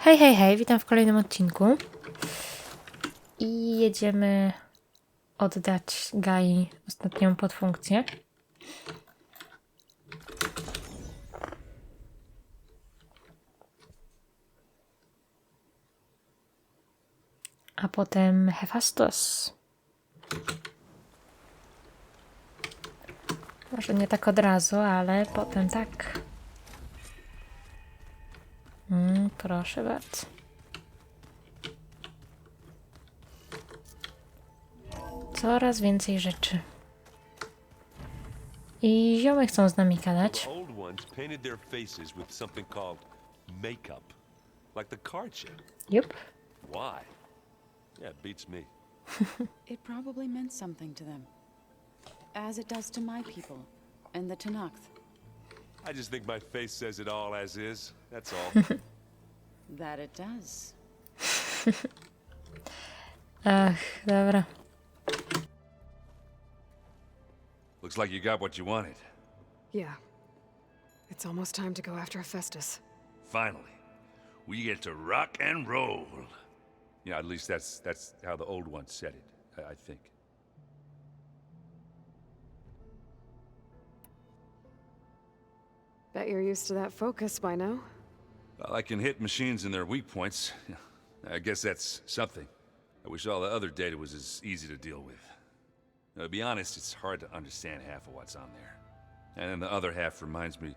Hej, hej, hej, witam w kolejnym odcinku. I jedziemy oddać Gai ostatnią podfunkcję. A potem Hefajstos. Może nie tak od razu, ale potem tak. Proszę bardzo. Coraz więcej rzeczy. I ziomy chcą z nami gadać. The old ones painted their faces with something called makeup, like the card shape. Jup. Why? Yeah, it beats me. It probably meant something to them, as it does to my people and the Tanakh. I just think my face says it all as is. That's all. That it does. Ach, dobra. Looks like you got what you wanted. Yeah. It's almost time to go after Hefajstosa. Finally, we get to rock and roll. Yeah, at least that's how the old ones said it, I think. Bet you're used to that focus by now. Well, I can hit machines in their weak points. I guess that's something. I wish all the other data was as easy to deal with. Now, to be honest, it's hard to understand half of what's on there. And then the other half reminds me,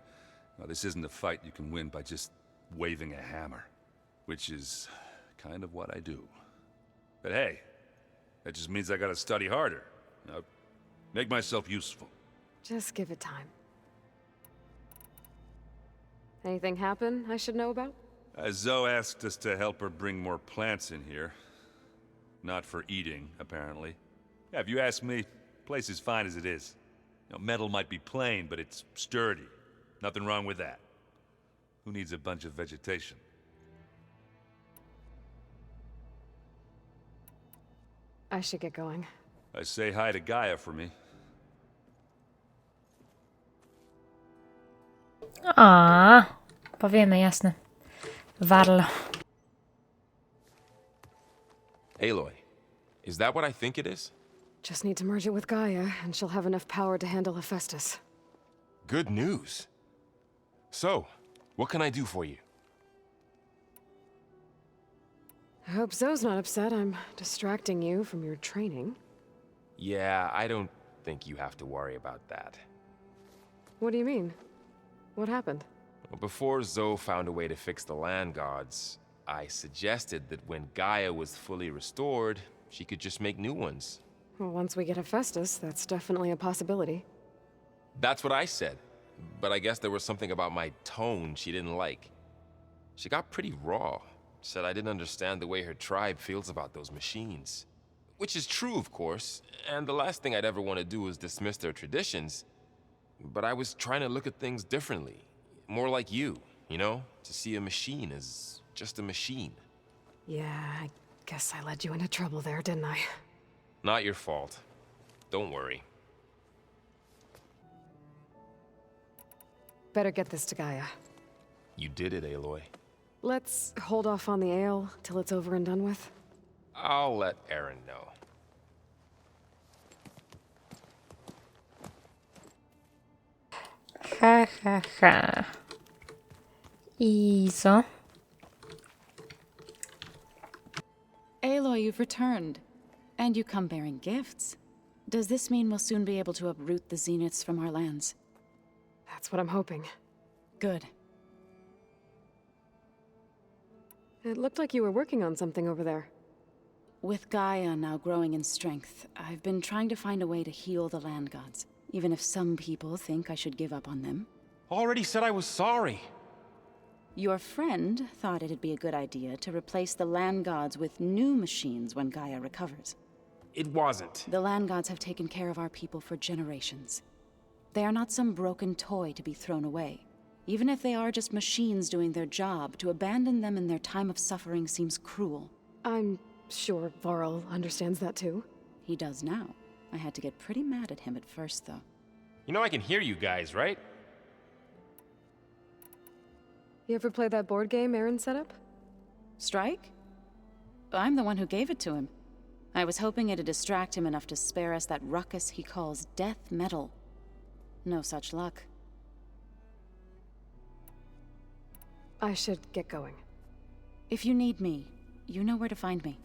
well, this isn't a fight you can win by just waving a hammer. Which is kind of what I do. But hey, that just means I gotta study harder. Make myself useful. Just give it time. Anything happen I should know about? Zoe asked us to help her bring more plants in here. Not for eating, apparently. Yeah, if you ask me, the place is fine as it is. Metal might be plain, but it's sturdy. Nothing wrong with that. Who needs a bunch of vegetation? I should get going. Say hi to Gaia for me. Powiemy, jasne. Warlo. Aloy, is that what I think it is? Just need to merge it with Gaia, and she'll have enough power to handle Hefajstosa. Good news. So, what can I do for you? I hope Zoe's not upset I'm distracting you from your training. Yeah, I don't think you have to worry about that. What do you mean? What happened? Well, before Zoe found a way to fix the land gods, I suggested that when Gaia was fully restored, she could just make new ones. Well, once we get Hefajstosa, that's definitely a possibility. That's what I said, but I guess there was something about my tone she didn't like. She got pretty raw. Said I didn't understand the way her tribe feels about those machines. Which is true, of course, and the last thing I'd ever want to do is dismiss their traditions. But I was trying to look at things differently. More like you know? To see a machine as just a machine. Yeah, I guess I led you into trouble there, didn't I? Not your fault. Don't worry. Better get this to Gaia. You did it, Aloy. Let's hold off on the ale till it's over and done with. I'll let Aaron know. Ha, ha, ha. I co? Aloy, you've returned. And you come bearing gifts. Does this mean we'll soon be able to uproot the Zeniths from our lands? That's what I'm hoping. Good. It looked like you were working on something over there. With Gaia now growing in strength, I've been trying to find a way to heal the land gods, even if some people think I should give up on them. Already said I was sorry. Your friend thought it'd be a good idea to replace the land gods with new machines when Gaia recovers. It wasn't. The land gods have taken care of our people for generations. They are not some broken toy to be thrown away. Even if they are just machines doing their job, to abandon them in their time of suffering seems cruel. I'm sure Varl understands that too. He does now. I had to get pretty mad at him at first, though. You know I can hear you guys, right? You ever play that board game Aaron set up? Strike? I'm the one who gave it to him. I was hoping it'd distract him enough to spare us that ruckus he calls death metal. No such luck. I should get going. If you need me, you know where to find me.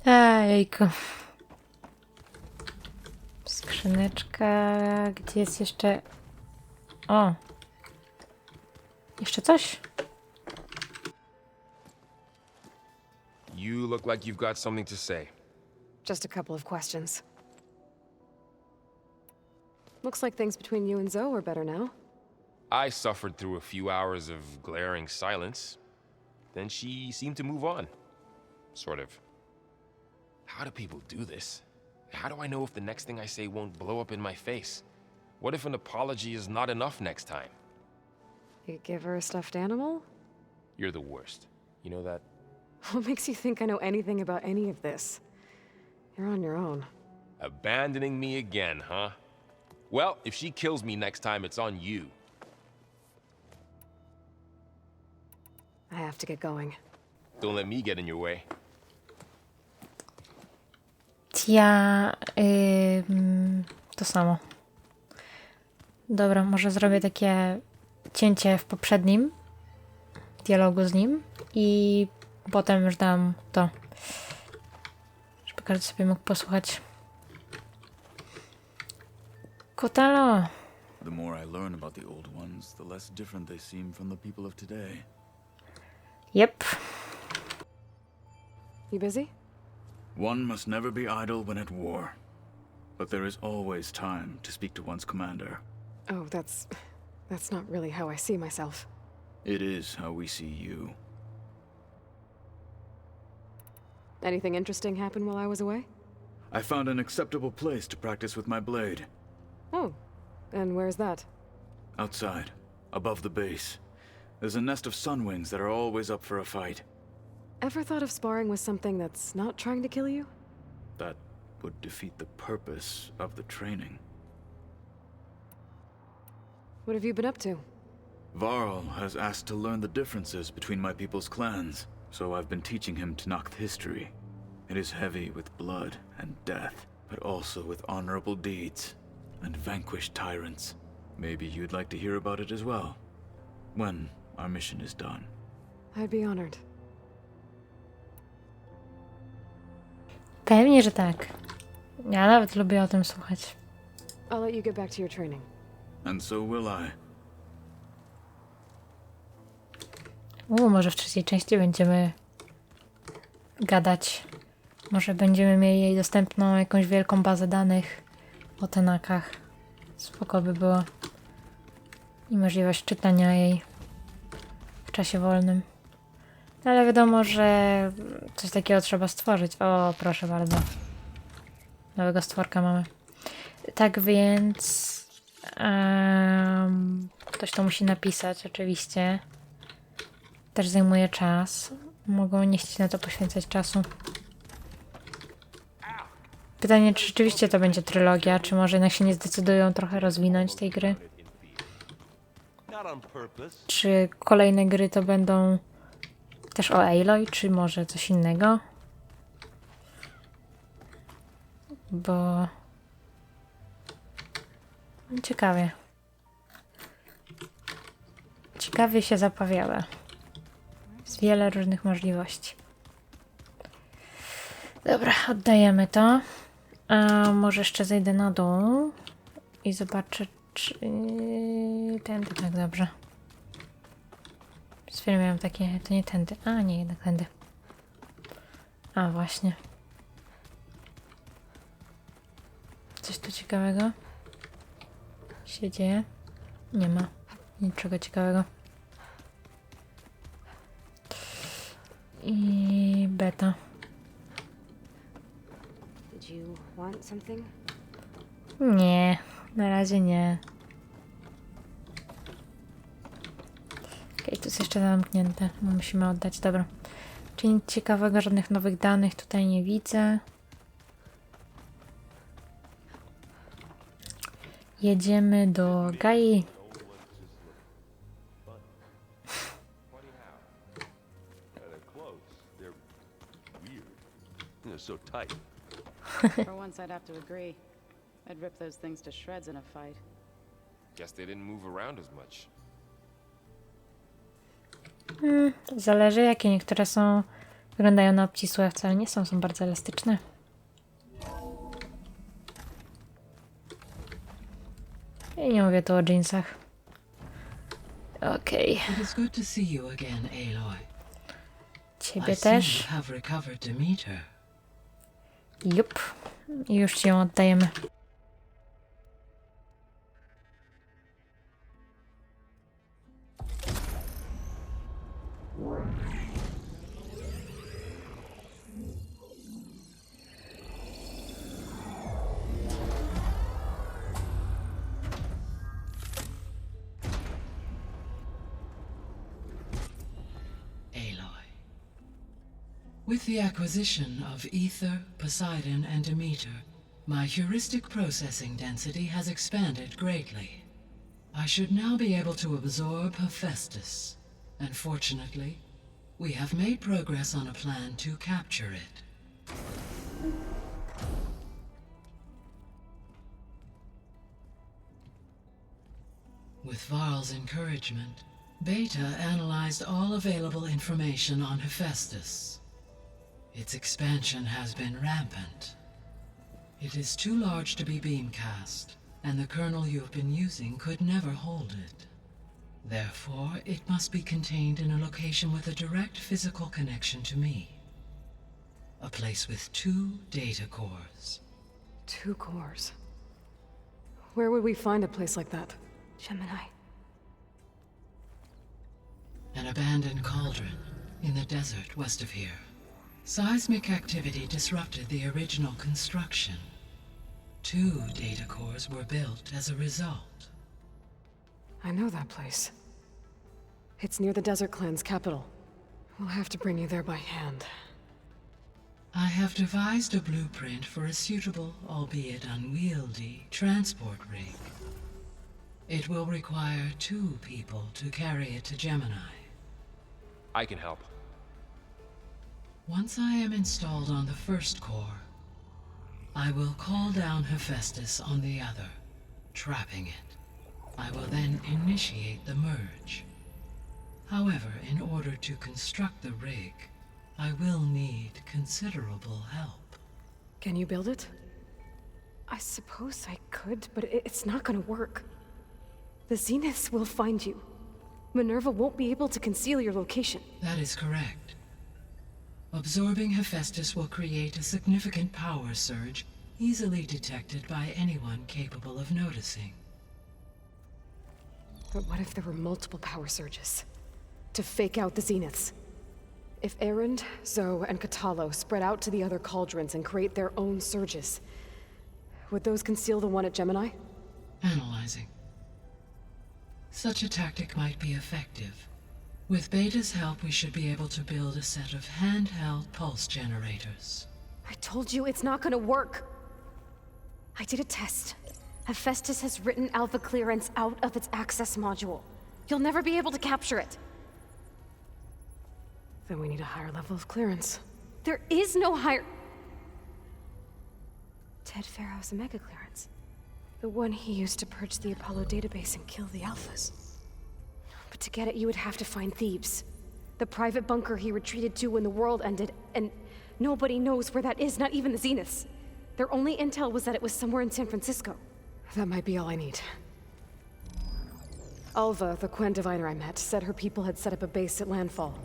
Ejku. Skrzyneczka. Gdzie jest jeszcze... O! Jeszcze coś? You look like you've got something to say. Just a couple of questions. Looks like things between you and Zoe are better now. I suffered through a few hours of glaring silence. Then she seemed to move on. Sort of. How do people do this? How do I know if the next thing I say won't blow up in my face? What if an apology is not enough next time? You give her a stuffed animal? You're the worst. You know that? What makes you think I know anything about any of this? You're on your own. Abandoning me again, huh? Well, if she kills me next time, it's on you. I have to get going. Don't let me get in your way. Ja... to samo. Dobra, może zrobię takie cięcie w poprzednim dialogu z nim i potem już dam to, żeby każdy sobie mógł posłuchać. Kotalo! The more I learn about the old ones, the less different they seem from the people of today. Yep. You busy? One must never be idle when at war. But there is always time to speak to one's commander. Oh, that's not really how I see myself. It is how we see you. Anything interesting happen while I was away? I found an acceptable place to practice with my blade. Oh, and where's that? Outside, above the base. There's a nest of sunwings that are always up for a fight. Ever thought of sparring with something that's not trying to kill you? That would defeat the purpose of the training. What have you been up to? Varl has asked to learn the differences between my people's clans, so I've been teaching him Tenakth history. It is heavy with blood and death, but also with honorable deeds and vanquished tyrants. Maybe you'd like to hear about it as well, when our mission is done. I'd be honored. Pewnie, że tak. Ja nawet lubię o tym słuchać. I'll let you get back to your training. And so will I. Może w trzeciej części będziemy gadać. Może będziemy mieli jej dostępną jakąś wielką bazę danych o Tenakach. Spoko by było. I możliwość czytania jej w czasie wolnym. Ale wiadomo, że coś takiego trzeba stworzyć. O, proszę bardzo. Nowego stworka mamy. Tak więc... ktoś to musi napisać, oczywiście. Też zajmuje czas. Mogą nie chcieć na to poświęcać czasu. Pytanie, czy rzeczywiście to będzie trylogia, czy może jednak się nie zdecydują trochę rozwinąć tej gry? Czy kolejne gry to będą też o Aloy, czy może coś innego? Bo... ciekawie. Ciekawie się zapowiada. Jest wiele różnych możliwości. Dobra, oddajemy to. A może jeszcze zejdę na dół i zobaczę, czy... tędy, tak, dobrze. Z chwilą miałam takie... to nie tędy. A, nie, jednak tędy. A, właśnie. Coś tu ciekawego się dzieje? Nie ma niczego ciekawego. I beta. Did you want something? Nie, na razie nie. Okej, tu jest jeszcze zamknięte. Musimy oddać, dobra. Czyli nic ciekawego, żadnych nowych danych tutaj nie widzę. Jedziemy do Gai. tight. For once, I'd have to agree. I'd rip those things to shreds in a fight. Guess they didn't move around as much. Zależy jakie. Niektóre są... Wyglądają na obcisłe, a wcale nie są. Są bardzo elastyczne. I nie mówię tu o jeansach. Okej. It is good to see you again, Aloy. Ciebie I see you też. have recovered Demeter. Jup. I już ci ją oddajemy. Aloy. With the acquisition of Ether, Poseidon, and Demeter, my heuristic processing density has expanded greatly. I should now be able to absorb Hefestus, and fortunately, we have made progress on a plan to capture it. With Varl's encouragement, Beta analyzed all available information on Hefestus. Its expansion has been rampant. It is too large to be beamcast, and the kernel you have been using could never hold it. Therefore, it must be contained in a location with a direct physical connection to me. A place with 2 data cores. 2 cores. Where would we find a place like that? Gemini. An abandoned cauldron in the desert west of here. Seismic activity disrupted the original construction. 2 data cores were built as a result. I know that place. It's near the Desert Clan's capital. We'll have to bring you there by hand. I have devised a blueprint for a suitable, albeit unwieldy, transport rig. It will require 2 people to carry it to Gemini. I can help. Once I am installed on the first core, I will call down Hefestus on the other, trapping it. I will then initiate the merge. However, in order to construct the rig, I will need considerable help. Can you build it? I suppose I could, but it's not gonna work. The Zeniths will find you. Minerva won't be able to conceal your location. That is correct. Absorbing Hefestus will create a significant power surge, easily detected by anyone capable of noticing. But what if there were multiple power surges? To fake out the Zeniths? If Erend, Zoe, and Katalo spread out to the other cauldrons and create their own surges, would those conceal the one at Gemini? Analyzing. Such a tactic might be effective. With Beta's help, we should be able to build a set of handheld pulse generators. I told you it's not gonna work. I did a test. Hefestus has written Alpha clearance out of its access module. You'll never be able to capture it. Then we need a higher level of clearance. There is no higher... Ted Pharaoh's mega clearance. The one he used to purge the Apollo database and kill the Alphas. But to get it, you would have to find Thebes. The private bunker he retreated to when the world ended, and nobody knows where that is, not even the Zeniths. Their only intel was that it was somewhere in San Francisco. That might be all I need. Alva, the Quen diviner I met, said her people had set up a base at Landfall.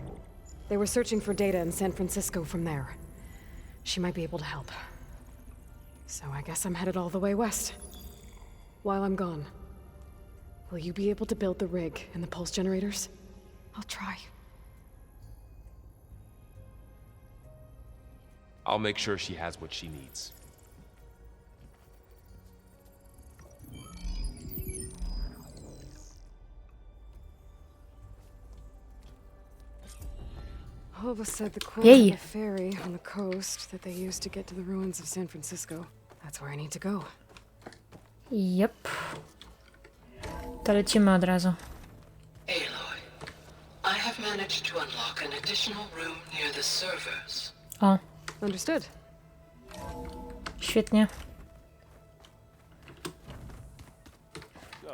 They were searching for data in San Francisco from there. She might be able to help. So I guess I'm headed all the way west. While I'm gone, will you be able to build the rig and the pulse generators? I'll try. I'll make sure she has what she needs. Alva said the Quen Yay. had a ferry on the coast that they used to get to the ruins of San Francisco. That's where I need to go. Yep. To lecimy od razu. Aloy, I have managed to unlock an additional room near the servers. O, Understood. Świetnie.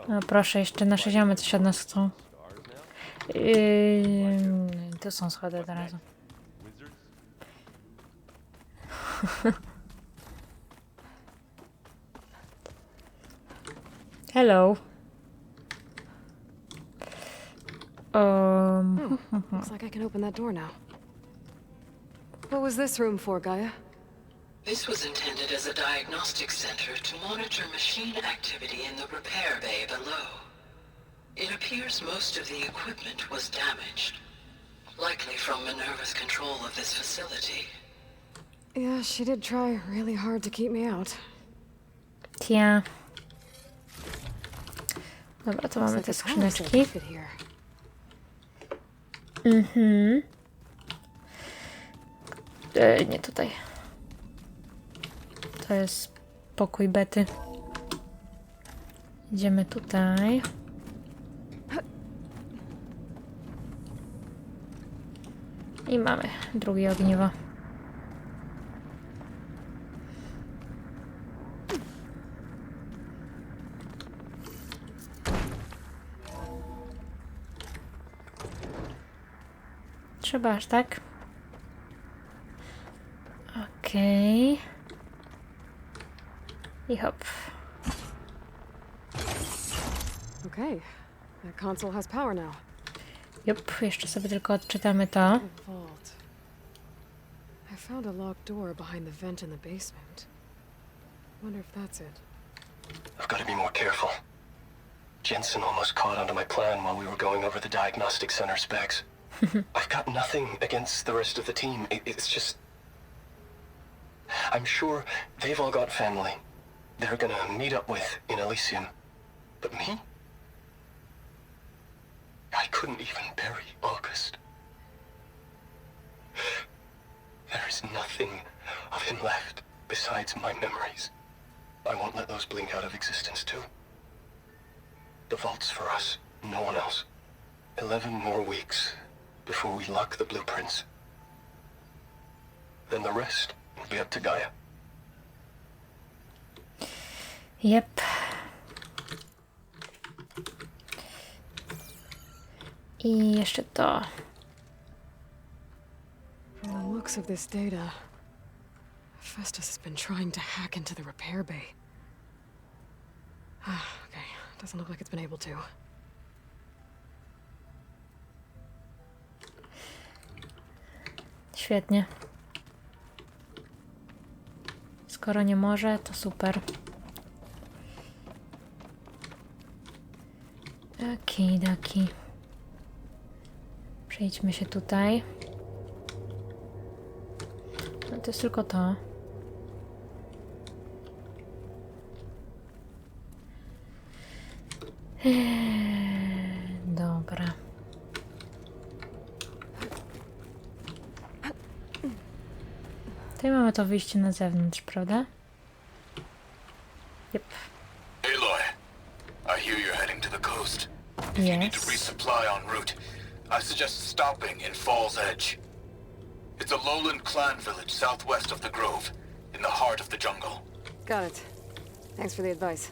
No proszę, jeszcze nasze ziomy coś od nas chcą. Tu są schody od razu. Hello. Looks like I can open that door now. What was this room for, Gaia? This was intended as a diagnostic center to monitor machine activity in the repair bay below. It appears most of the equipment was damaged, likely from Minerva's control of this facility. Yeah, she did try really hard to keep me out. Tia. Dobra, to mamy Looks te like a power skrzyneczki. circuit here. Nie tutaj. To jest pokój Bety. Idziemy tutaj. I mamy drugie ogniwo. Trzeba aż tak. Okej. I hop. Okay, that console has power now. Jup, jeszcze sobie tylko odczytamy to. Vault. I found a locked door behind the vent in the basement. Wonder if that's it. I've got to be more careful. Jensen almost caught onto my plan while we were going over the diagnostic center specs. I've got nothing against the rest of the team. It's just... I'm sure they've all got family they're gonna meet up with in Elysium. But me? I couldn't even bury August. There is nothing of him left besides my memories. I won't let those blink out of existence too. The vault's for us, no one else. 11 more weeks before we lock the blueprints. Then the rest will be up to Gaia. Jep. I jeszcze to. From the looks of this data, Hefajstosa has been trying to hack into the repair bay. Okay, doesn't look like it's been able to. Świetnie. Skoro nie może, to super. Okej. Przejdźmy się tutaj. No to jest tylko to. Dobra. Tutaj mamy to wyjście na zewnątrz, prawda? Yep. Aloy, I hear you're heading to the coast. If you need to Yes. resupply en route, I suggest stopping in Fall's Edge. It's a lowland clan village southwest of the Grove, in the heart of the jungle. Got it. Thanks for the advice.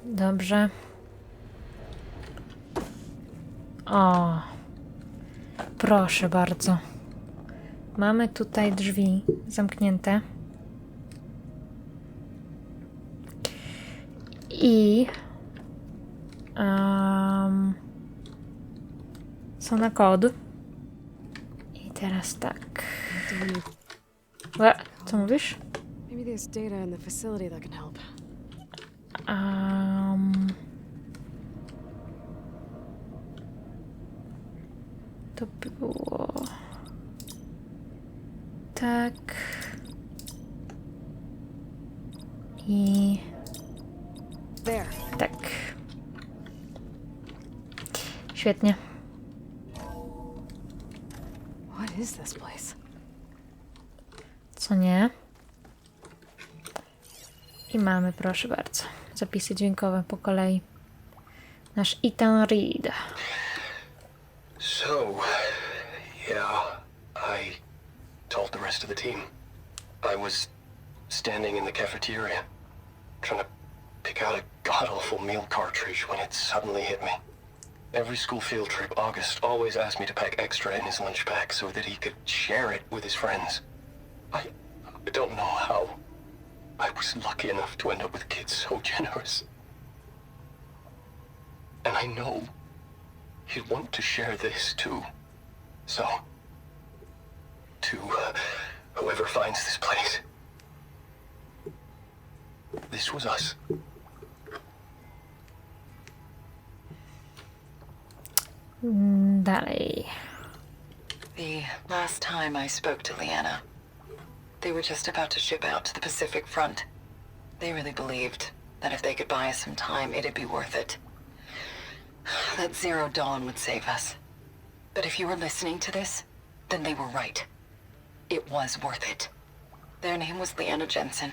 Dobrze. O. Proszę bardzo. Mamy tutaj drzwi zamknięte. I są na kod. I teraz tak. Co mówisz? Maybe there's data in the facility that can help. To było tak i There. tak. Świetnie. What is this place? Co nie? I mamy, proszę bardzo, zapisy dźwiękowe po kolei. Nasz Ethan Reed. So, yeah, I told the rest of the team. I was standing in the cafeteria, trying to pick out a god-awful meal cartridge when it suddenly hit me. Every school field trip, August always asked me to pack extra in his lunch pack so that he could share it with his friends. I don't know how. I was lucky enough to end up with kids so generous. And I know he'd want to share this too. So, to whoever finds this place, this was us. Dalej. The last time I spoke to Leanna, they were just about to ship out to the Pacific Front. They really believed that if they could buy us some time, it'd be worth it. That Zero Dawn would save us. But if you were listening to this, then they were right. It was worth it. Their name was Leanna Jensen.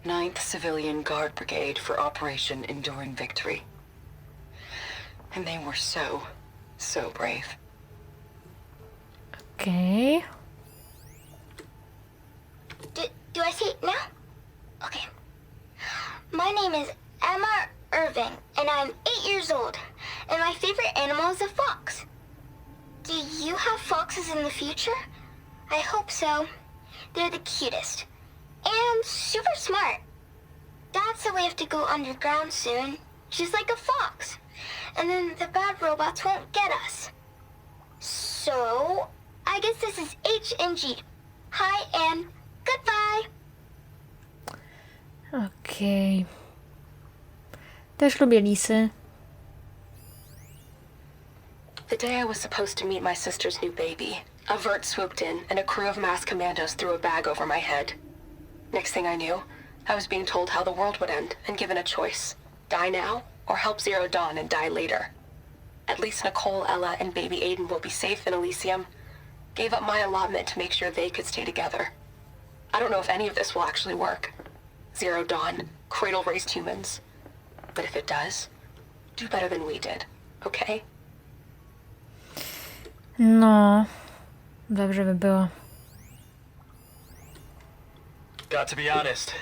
9th Civilian Guard Brigade for Operation Enduring Victory. And they were so brave. Okej. Do I say it now? Okay. My name is Emma Irving, and I'm 8 years old, and my favorite animal is a fox. Do you have foxes in the future? I hope so. They're the cutest. And super smart. Dad said we have to go underground soon, just like a fox. And then the bad robots won't get us. So, I guess this is H and G. Hi and goodbye. Okej. Też lubię lisy. The day I was supposed to meet my sister's new baby, a vert swooped in and a crew of masked commandos threw a bag over my head. Next thing I knew, I was being told how the world would end and given a choice. Die now or help Zero Dawn and die later. At least Nicole, Ella, and baby Aiden will be safe in Elysium. Gave up my allotment to make sure they could stay together. I don't know if any of this will actually work. Zero Dawn, cradle-raised humans. But if it does, do better than we did, okay? No. Dobrze by było. Got to be honest,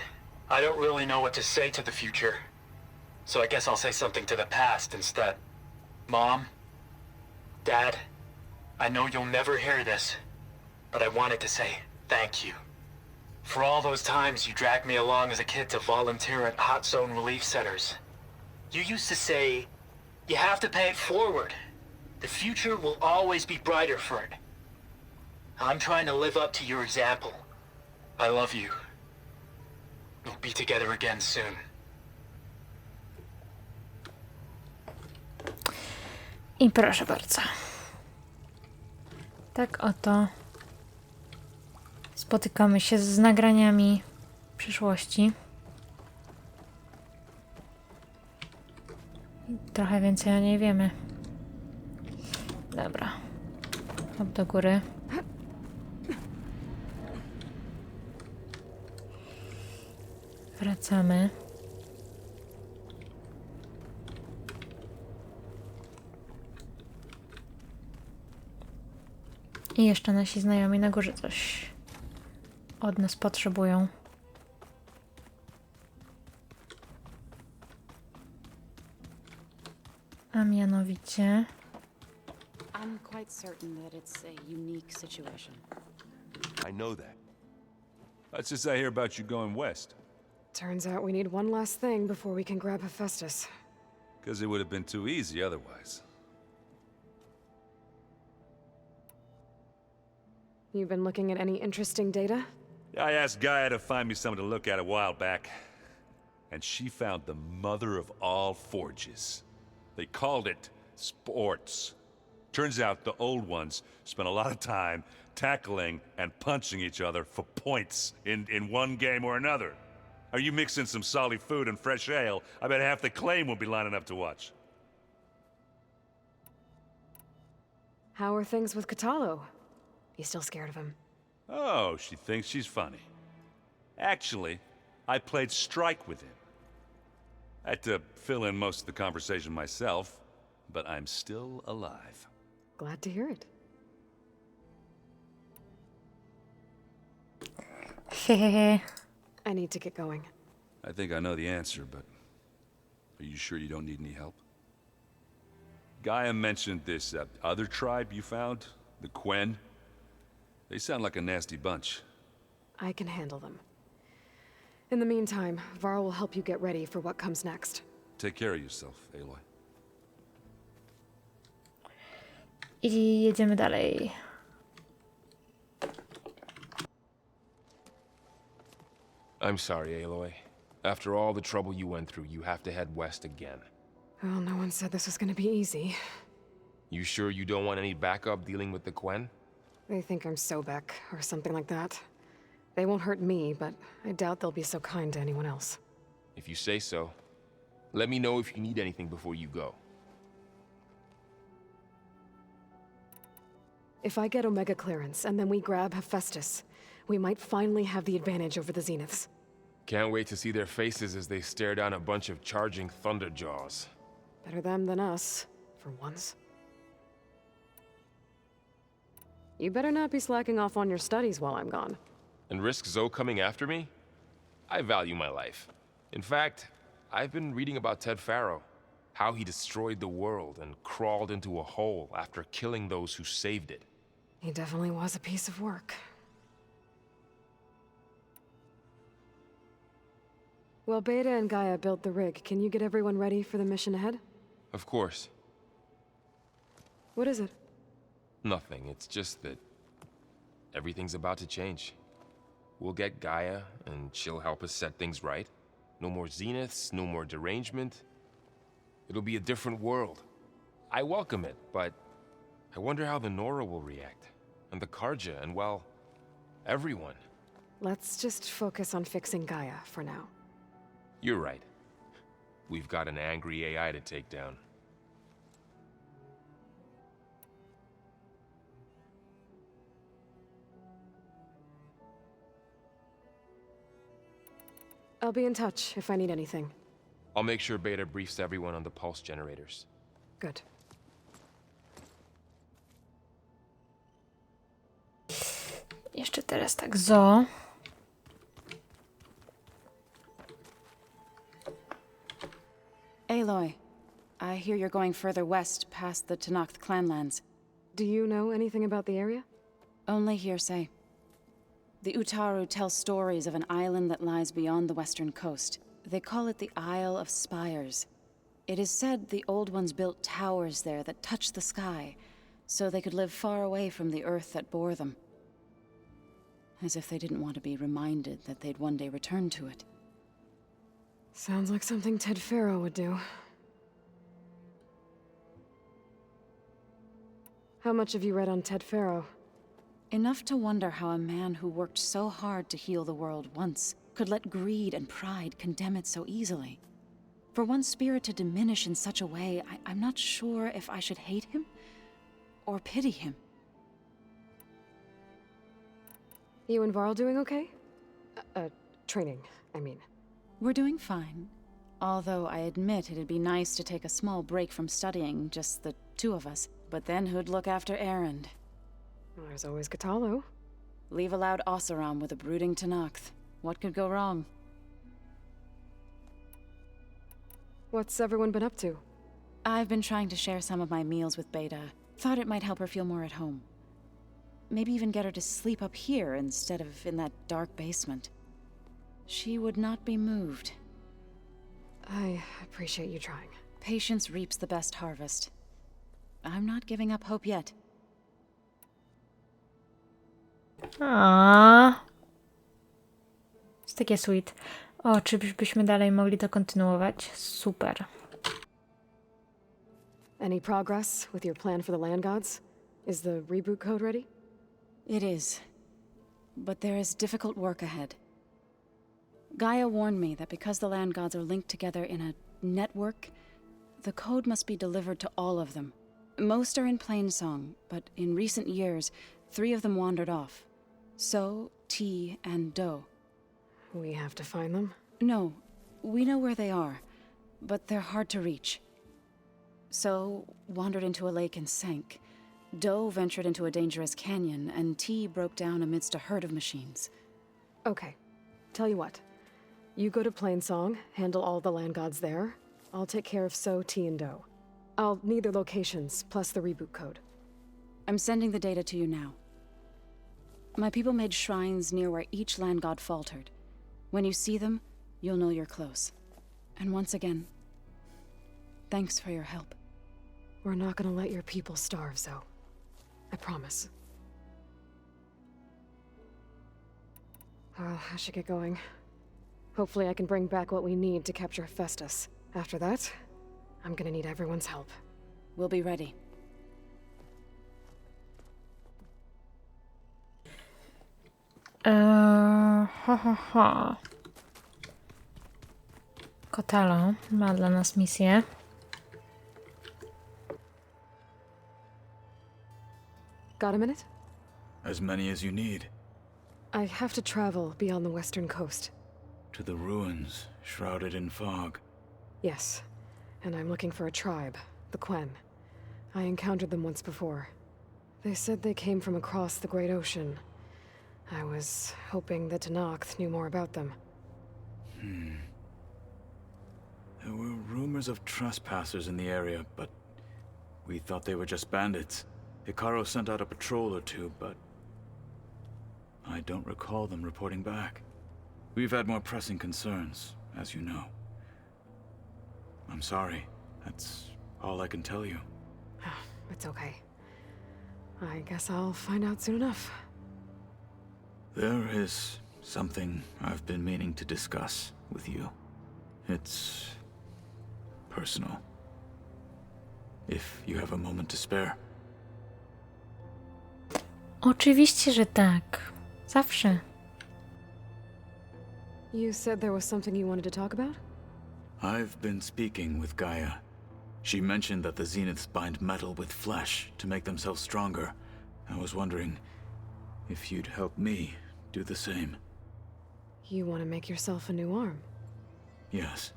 I don't really know what to say to the future. So I guess I'll say something to the past instead. Mom, Dad, I know you'll never hear this, but I wanted to say thank you. For all those times you dragged me along as a kid to volunteer at hot zone relief centers. You used to say, you have to pay it forward. The future will always be brighter for it. I'm trying to live up to your example. I love you. We'll be together again soon. I proszę bardzo. Tak oto spotykamy się z nagraniami przyszłości. Trochę więcej o niej wiemy. Dobra. Hop do góry. Wracamy. I jeszcze nasi znajomi na górze coś od nas potrzebują. A mianowicie... I'm quite certain that it's a unique situation. I know that. That's just I hear about you going west. Turns out we need one last thing before we can grab Hefajstosa. Because it would have been too easy otherwise. You've been looking at any interesting data? I asked Gaia to find me something to look at a while back. And she found the mother of all forges. They called it sports. Turns out the old ones spent a lot of time tackling and punching each other for points in one game or another. Are you mixing some solid food and fresh ale? I bet half the claim will be lining up to watch. How are things with Katalo? You still scared of him? Oh, she thinks she's funny. Actually, I played strike with him. I had to fill in most of the conversation myself, but I'm still alive. Glad to hear it. Hehehe. I need to get going. I think I know the answer, but are you sure you don't need any help? Gaia mentioned this other tribe you found, the Quen. They sound like a nasty bunch. I can handle them. In the meantime, Varl will help you get ready for what comes next. Take care of yourself, Aloy. I jedziemy dalej. I'm sorry, Aloy. After all the trouble you went through, you have to head west again. Well, no one said this was gonna be easy. You sure you don't want any backup dealing with the Quen? They think I'm Sobek, or something like that. They won't hurt me, but I doubt they'll be so kind to anyone else. If you say so. Let me know if you need anything before you go. If I get Omega clearance, and then we grab Hefajstosa, we might finally have the advantage over the Zeniths. Can't wait to see their faces as they stare down a bunch of charging Thunderjaws. Better them than us, for once. You better not be slacking off on your studies while I'm gone. And risk Zoe coming after me? I value my life. In fact, I've been reading about Ted Faro. How he destroyed the world and crawled into a hole after killing those who saved it. He definitely was a piece of work. Well, Beta and Gaia built the rig. Can you get everyone ready for the mission ahead? Of course. What is it? Nothing. It's just that everything's about to change. We'll get Gaia, and she'll help us set things right. No more Zeniths, no more derangement. It'll be a different world. I welcome it, but I wonder how the Nora will react. And the Karja, and well, everyone. Let's just focus on fixing Gaia for now. You're right. We've got an angry AI to take down. I'll be in touch if I need anything. I'll make sure Beta briefs everyone on the pulse generators. Good. Jeszcze teraz tak, Zo. Aloy, I hear you're going further west past the Tenakth clanlands. Do you know anything about the area? Only hearsay. The Utaru tell stories of an island that lies beyond the western coast. They call it the Isle of Spires. It is said the Old Ones built towers there that touch the sky, so they could live far away from the earth that bore them. As if they didn't want to be reminded that they'd one day return to it. Sounds like something Ted Faro would do. How much have you read on Ted Faro? Enough to wonder how a man who worked so hard to heal the world once could let greed and pride condemn it so easily. For one spirit to diminish in such a way, I'm not sure if I should hate him or pity him. You and Varl doing okay? Training, I mean. We're doing fine. Although I admit it'd be nice to take a small break from studying, just the two of us. But then who'd look after Erend? Well, there's always Katalo. Leave a loud Oseram with a brooding Tenakth. What could go wrong? What's everyone been up to? I've been trying to share some of my meals with Beta. Thought it might help her feel more at home. Maybe even get her to sleep up here instead of in that dark basement. She would not be moved. I appreciate you trying. Patience reaps the best harvest. I'm not giving up hope yet. Aaaa. Jest takie sweet. O, czy byśmy dalej mogli to kontynuować? Super. Any progress with your plan for the land gods? Is the reboot code ready? It is. But there is difficult work ahead. Gaia warned me that because the land gods are linked together in a network, the code must be delivered to all of them. Most are in Plainsong, but in recent years, 3 of them wandered off. So, T, and Do. We have to find them? No, we know where they are, but they're hard to reach. So, wandered into a lake and sank. Do ventured into a dangerous canyon, and T broke down amidst a herd of machines. Okay. Tell you what. You go to Plainsong, handle all the land gods there. I'll take care of So, T, and Do. I'll need their locations, plus the reboot code. I'm sending the data to you now. My people made shrines near where each land god faltered. When you see them, you'll know you're close. And once again, thanks for your help. We're not gonna let your people starve, Zo. I promise. I should get going. Hopefully I can bring back what we need to capture Hefestus. After that, I'm gonna need everyone's help. We'll be ready. Ha. Kotalo ma dla nas misję. Got a minute? As many as you need. I have to travel beyond the western coast. To the ruins, shrouded in fog. Yes, and I'm looking for a tribe, the Quen. I encountered them once before. They said they came from across the Great Ocean. I was hoping that Tenakth knew more about them. There were rumors of trespassers in the area, but we thought they were just bandits. Hikaru sent out a patrol or two, but I don't recall them reporting back. We've had more pressing concerns, as you know. I'm sorry. That's all I can tell you. It's okay. I guess I'll find out soon enough. There is something I've been meaning to discuss with you. It's personal. If you have a moment to spare. Oczywiście, że tak. Zawsze. You said there was something you wanted to talk about? I've been speaking with Gaia. She mentioned that the Zeniths bind metal with flesh to make themselves stronger. I was wondering if you'd help me do the same. You want to make yourself a new arm? Yes.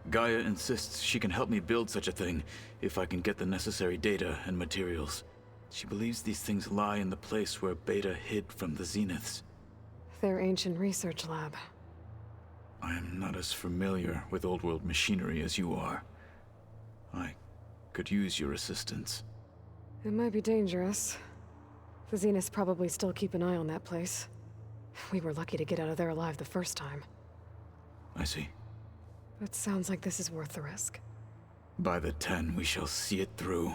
Gaia insists she can help me build such a thing if I can get the necessary data and materials. She believes these things lie in the place where Beta hid from the Zeniths. Their ancient research lab. I am not as familiar with old world machinery as you are. I could use your assistance. It might be dangerous. The Zeniths probably still keep an eye on that place. We were lucky to get out of there alive the first time. I see. It sounds like this is worth the risk. By the 10, we shall see it through.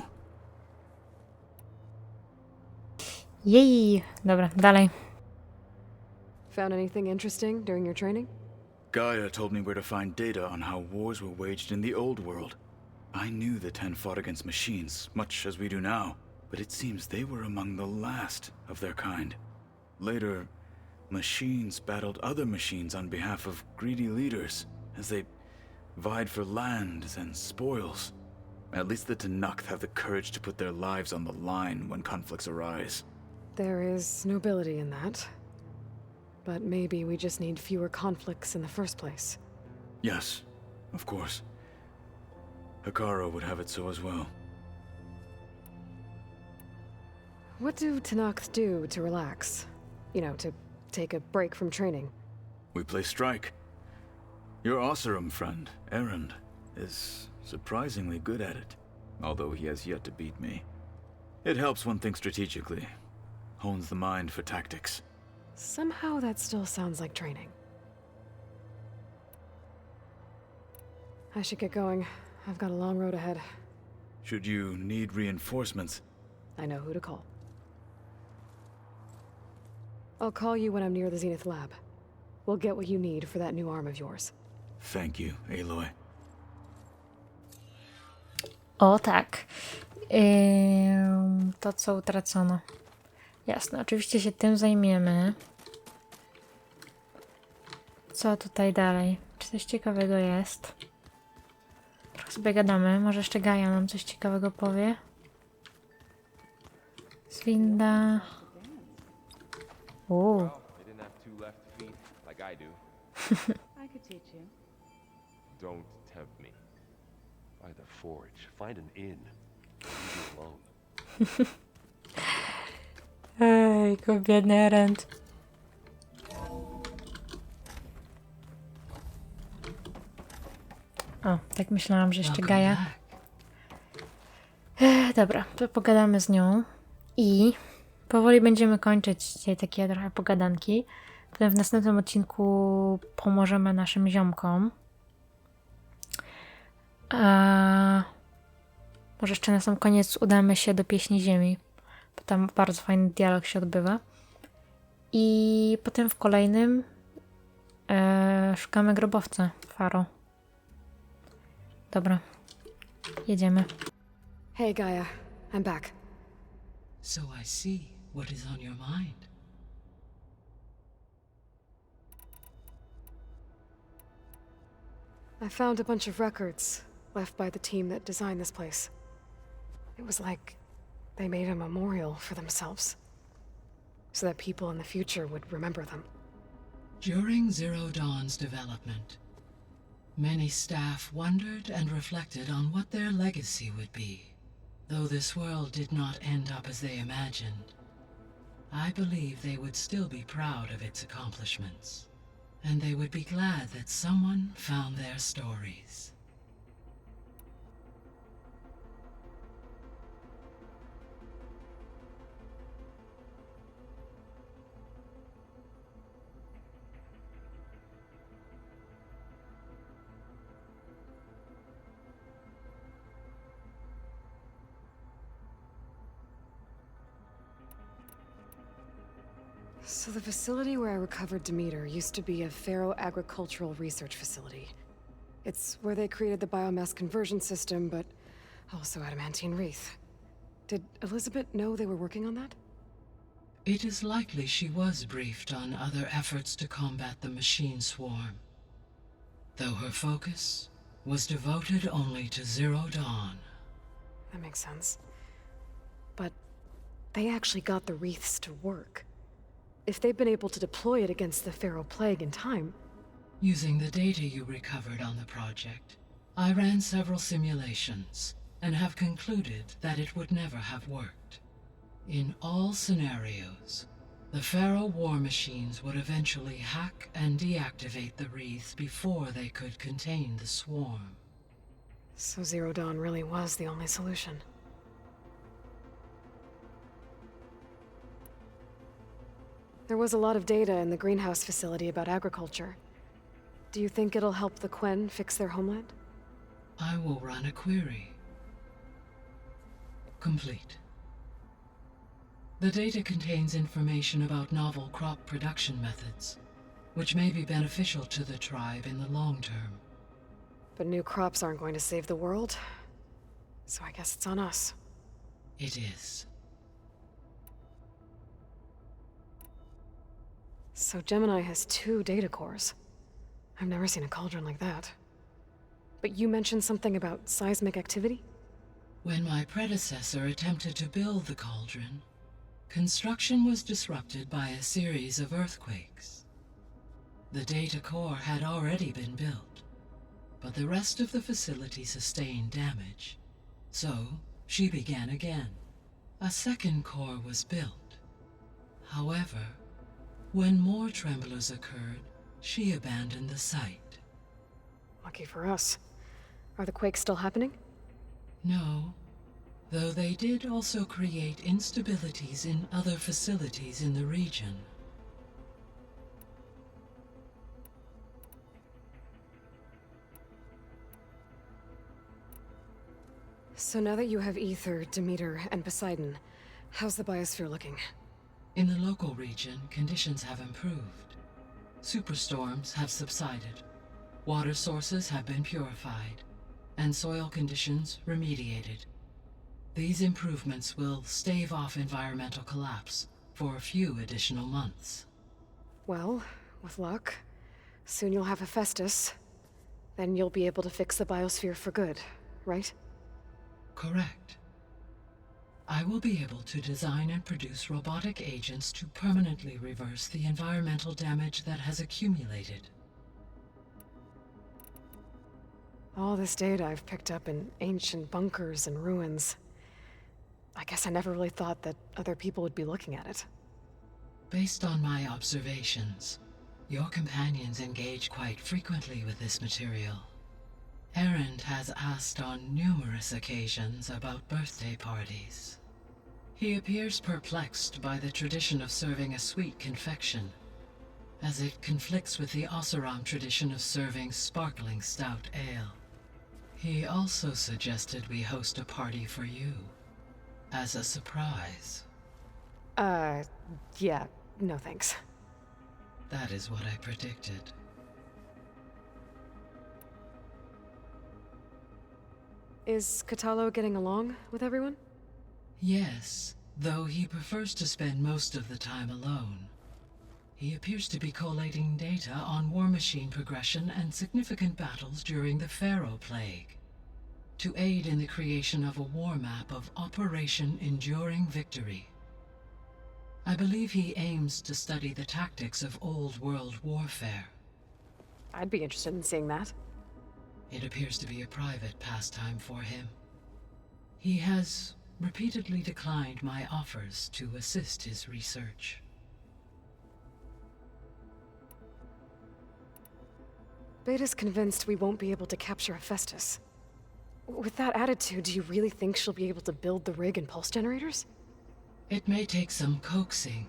Jej! Dobra, dalej. Found anything interesting during your training? Gaia told me where to find data on how wars were waged in the old world. I knew the 10 fought against machines, much as we do now, but it seems they were among the last of their kind. Later, machines battled other machines on behalf of greedy leaders, as they vied for lands and spoils. At least the Tenakth have the courage to put their lives on the line when conflicts arise. There is nobility in that. But maybe we just need fewer conflicts in the first place. Yes, of course. Hikaru would have it so as well. What do Tenakth do to relax? You know, to take a break from training? We play strike. Your Oseram friend, Erend, is surprisingly good at it, although he has yet to beat me. It helps one think strategically, hones the mind for tactics. Somehow that still sounds like training. I should get going. I've got a long road ahead. Should you need reinforcements? I know who to call. I'll call you when I'm near the Zenith lab. We'll get what you need for that new arm of yours. Thank you, Aloy. O tak. To, co utracono. Jasne, oczywiście się tym zajmiemy. Co tutaj dalej? Czy coś ciekawego jest? Trochę sobie gadamy. Może jeszcze Gaia nam coś ciekawego powie. Zwinda. Well, they didn't have two left feet like I do. I could teach you. Don't tempt me. By the forge, find an inn. Leave me alone. Ej, biedny Erend. O, tak myślałam, że jeszcze Welcome Gaja. back. Dobra, to pogadamy z nią i powoli będziemy kończyć dzisiaj takie trochę pogadanki. Potem w następnym odcinku pomożemy naszym ziomkom. A może jeszcze na sam koniec udamy się do Pieśni Ziemi, bo tam bardzo fajny dialog się odbywa. I potem w kolejnym szukamy grobowca Faro. Dobra, jedziemy. Hey, Gaia. I'm back. So I see what is on your mind. I found a bunch of records left by the team that designed this place. It was like they made a memorial for themselves, so that people in the future would remember them. During Zero Dawn's development, many staff wondered and reflected on what their legacy would be. Though this world did not end up as they imagined, I believe they would still be proud of its accomplishments, and they would be glad that someone found their stories. So the facility where I recovered Demeter used to be a Pharaoh agricultural research facility. It's where they created the biomass conversion system, but also adamantine wreath. Did Elizabeth know they were working on that? It is likely she was briefed on other efforts to combat the machine swarm, though her focus was devoted only to Zero Dawn. That makes sense. But they actually got the wreaths to work. If they've been able to deploy it against the Pharaoh plague in time... Using the data you recovered on the project, I ran several simulations and have concluded that it would never have worked. In all scenarios, the Pharaoh war machines would eventually hack and deactivate the wreaths before they could contain the swarm. So Zero Dawn really was the only solution. There was a lot of data in the greenhouse facility about agriculture. Do you think it'll help the Quen fix their homeland? I will run a query. Complete. The data contains information about novel crop production methods, which may be beneficial to the tribe in the long term. But new crops aren't going to save the world, so I guess it's on us. It is. So Gemini has 2 data cores. I've never seen a cauldron like that. But you mentioned something about seismic activity? When my predecessor attempted to build the cauldron, construction was disrupted by a series of earthquakes. The data core had already been built, but the rest of the facility sustained damage. So, she began again. A second core was built. However, when more tremblers occurred, she abandoned the site. Lucky for us. Are the quakes still happening? No, though they did also create instabilities in other facilities in the region. So now that you have Ether, Demeter, and Poseidon, how's the biosphere looking? In the local region, conditions have improved. Superstorms have subsided, water sources have been purified, and soil conditions remediated. These improvements will stave off environmental collapse for a few additional months. Well, with luck, soon you'll have Hefajstosa. Then you'll be able to fix the biosphere for good, right? Correct. I will be able to design and produce robotic agents to permanently reverse the environmental damage that has accumulated. All this data I've picked up in ancient bunkers and ruins. I guess I never really thought that other people would be looking at it. Based on my observations, your companions engage quite frequently with this material. Errand has asked on numerous occasions about birthday parties. He appears perplexed by the tradition of serving a sweet confection, as it conflicts with the Oseram tradition of serving sparkling stout ale. He also suggested we host a party for you, as a surprise. Yeah, no thanks. That is what I predicted. Is Katalo getting along with everyone? Yes, though he prefers to spend most of the time alone. He appears to be collating data on war machine progression and significant battles during the Pharaoh Plague, to aid in the creation of a war map of Operation Enduring Victory. I believe he aims to study the tactics of old world warfare. I'd be interested in seeing that. It appears to be a private pastime for him. He has repeatedly declined my offers to assist his research. Beta's convinced we won't be able to capture Hefestus. With that attitude, do you really think she'll be able to build the rig and pulse generators? It may take some coaxing,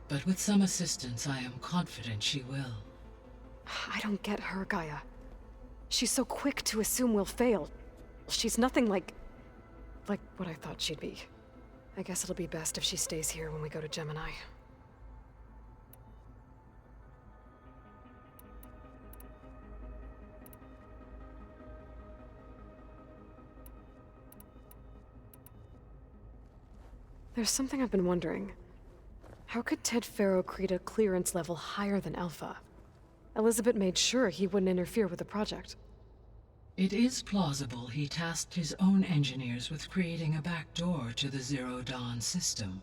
but with some assistance I am confident she will. I don't get her, Gaia. She's so quick to assume we'll fail. She's nothing like what I thought she'd be. I guess it'll be best if she stays here when we go to Gemini. There's something I've been wondering. How could Ted Faro create a clearance level higher than Alpha? Elizabeth made sure he wouldn't interfere with the project. It is plausible he tasked his own engineers with creating a back door to the Zero Dawn system,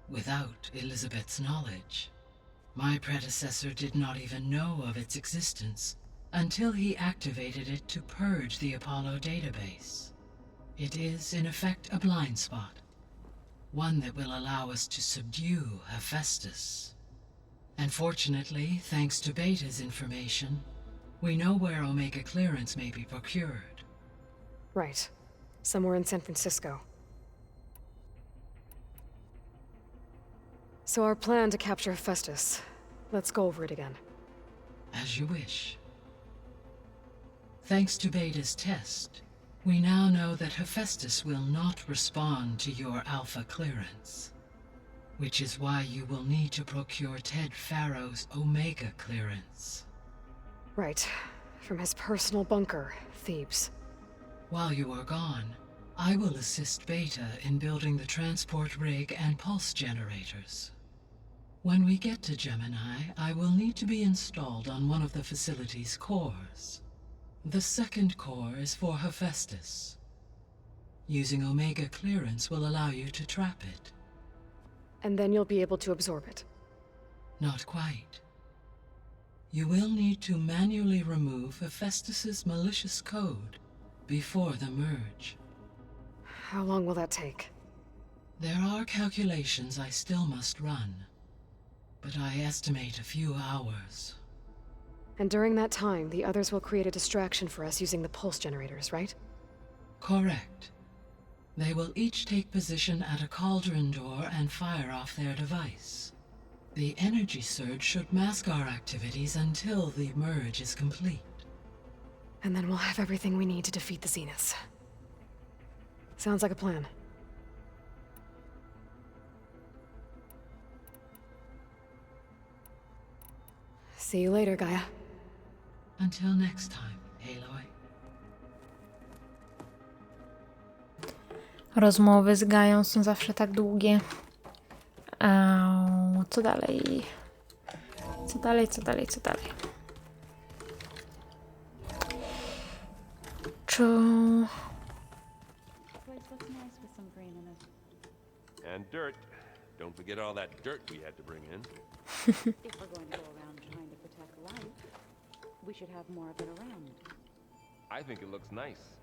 without Elizabeth's knowledge. My predecessor did not even know of its existence until he activated it to purge the Apollo database. It is, in effect, a blind spot. One that will allow us to subdue Hefestus. And fortunately, thanks to Beta's information, we know where Omega clearance may be procured. Right. Somewhere in San Francisco. So our plan to capture Hefestus. Let's go over it again. As you wish. Thanks to Beta's test, we now know that Hefestus will not respond to your Alpha clearance, which is why you will need to procure Ted Faro's Omega clearance. Right. From his personal bunker, Thebes. While you are gone, I will assist Beta in building the transport rig and pulse generators. When we get to Gemini, I will need to be installed on one of the facility's cores. The second core is for Hefestus. Using Omega clearance will allow you to trap it. And then you'll be able to absorb it. Not quite. You will need to manually remove Hefestus's malicious code before the merge. How long will that take? There are calculations I still must run, but I estimate a few hours. And during that time, the others will create a distraction for us using the pulse generators, right? Correct. They will each take position at a cauldron door and fire off their device. The energy surge should mask our activities until the merge is complete. And then we'll have everything we need to defeat the Zeniths. Sounds like a plan. See you later, Gaia. Until next time, Aloy. Rozmowy z Gają są zawsze tak długie. Co dalej? Co dalej? And dirt. Don't forget all that dirt we had to bring in. If we're going to go around trying to protect life, we should have more of it around. I think it looks nice.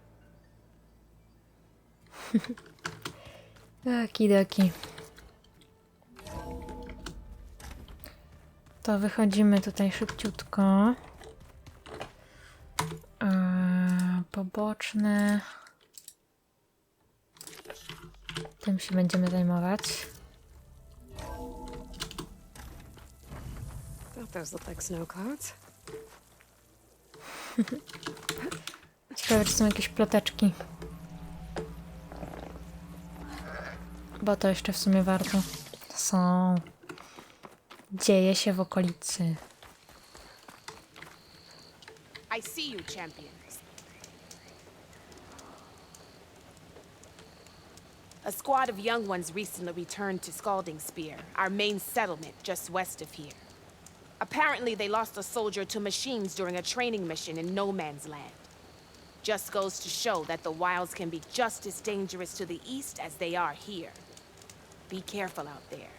Okidoki. To wychodzimy tutaj szybciutko. Po poboczne. Tym się będziemy zajmować. Thought those looked like snow clouds. Ciekawe, czy są jakieś ploteczki. Bo to jeszcze w sumie warto. Są. Dzieje się w okolicy. I see you, champions. A squad of young ones recently returned to Scalding Spear, our main settlement just west of here. Apparently, they lost a soldier to machines during a training mission in No Man's Land. Just goes to show that the wilds can be just as dangerous to the east as they are here. Be careful out there.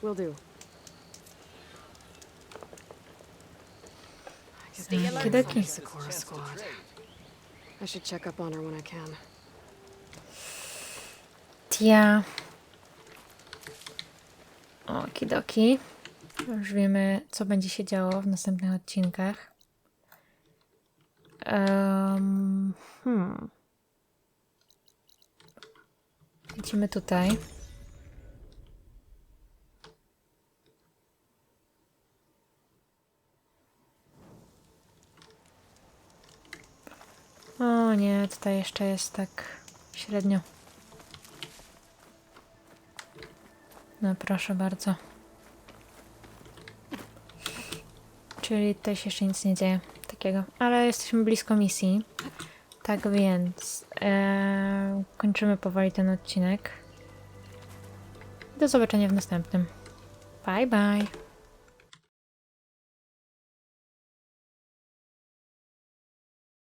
Will do. Stay alert. Okidoki. Sakura squad. I should check up on her when I can. Tia. Okidoki. Już wiemy, co będzie się działo w następnych odcinkach. Idziemy tutaj. O nie, tutaj jeszcze jest tak średnio. No proszę bardzo. Czyli tutaj się jeszcze nic nie dzieje takiego. Ale jesteśmy blisko misji. Tak więc kończymy powoli ten odcinek. Do zobaczenia w następnym. Bye bye.